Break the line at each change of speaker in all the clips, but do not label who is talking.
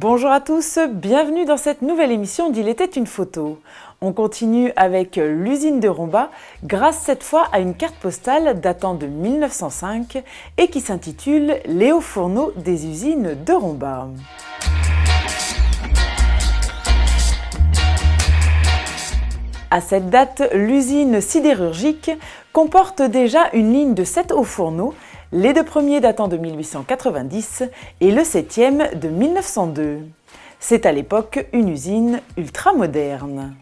Bonjour à tous, bienvenue dans cette nouvelle émission d'Il était une photo. On continue avec l'usine de Romba, grâce cette fois à une carte postale datant de 1905 et qui s'intitule « Les hauts fourneaux des usines de Romba ». À cette date, l'usine sidérurgique comporte déjà une ligne de 7 hauts fourneaux, les deux premiers datant de 1890 et le septième de 1902. C'est à l'époque une usine ultra-moderne.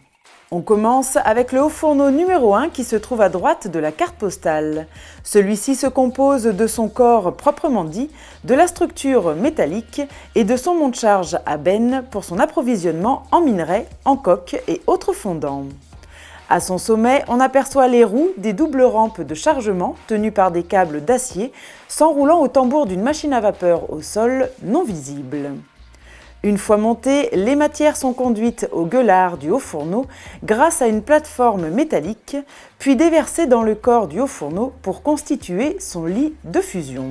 On commence avec le haut fourneau numéro 1 qui se trouve à droite de la carte postale. Celui-ci se compose de son corps proprement dit, de la structure métallique et de son monte-charge à benne pour son approvisionnement en minerais, en coque et autres fondants. À son sommet, on aperçoit les roues des doubles rampes de chargement tenues par des câbles d'acier s'enroulant au tambour d'une machine à vapeur au sol non visible. Une fois montées, les matières sont conduites au gueulard du haut fourneau grâce à une plateforme métallique, puis déversées dans le corps du haut fourneau pour constituer son lit de fusion.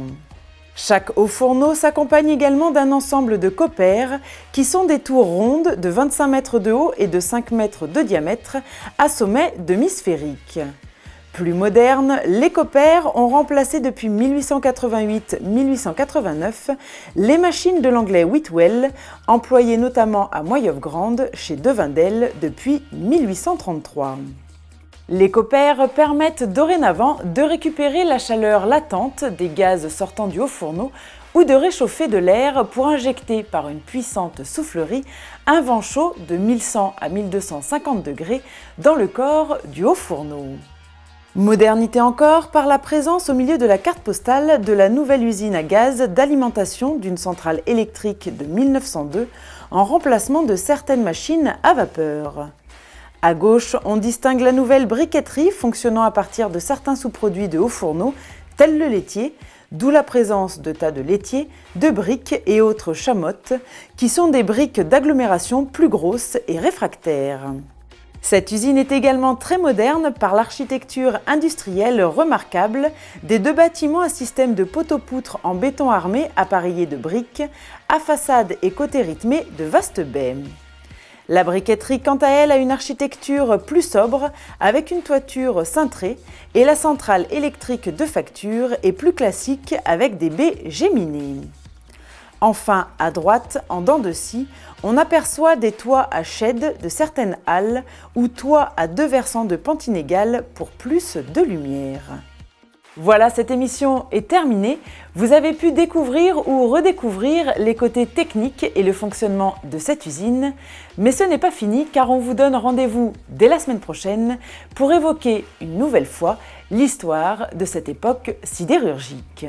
Chaque haut fourneau s'accompagne également d'un ensemble de coppères qui sont des tours rondes de 25 mètres de haut et de 5 mètres de diamètre à sommet demi-sphérique. Plus modernes, les coppères ont remplacé depuis 1888-1889 les machines de l'anglais Whitwell, employées notamment à Moyeuvre-Grande chez Devindel depuis 1833. Les coppères permettent dorénavant de récupérer la chaleur latente des gaz sortant du haut fourneau ou de réchauffer de l'air pour injecter par une puissante soufflerie un vent chaud de 1100 à 1250 degrés dans le corps du haut fourneau. Modernité encore par la présence au milieu de la carte postale de la nouvelle usine à gaz d'alimentation d'une centrale électrique de 1902 en remplacement de certaines machines à vapeur. À gauche, on distingue la nouvelle briqueterie fonctionnant à partir de certains sous-produits de haut fourneau, tels le laitier, d'où la présence de tas de laitiers, de briques et autres chamottes, qui sont des briques d'agglomération plus grosses et réfractaires. Cette usine est également très moderne par l'architecture industrielle remarquable des deux bâtiments à système de poteaux-poutres en béton armé appareillés de briques, à façade et côté rythmés de vastes baies. La briqueterie, quant à elle, a une architecture plus sobre, avec une toiture cintrée, et la centrale électrique de facture est plus classique avec des baies géminées. Enfin, à droite, en dents de scie, on aperçoit des toits à shed de certaines halles ou toits à deux versants de pente inégale pour plus de lumière. Voilà, cette émission est terminée. Vous avez pu découvrir ou redécouvrir les côtés techniques et le fonctionnement de cette usine. Mais ce n'est pas fini car on vous donne rendez-vous dès la semaine prochaine pour évoquer une nouvelle fois l'histoire de cette époque sidérurgique.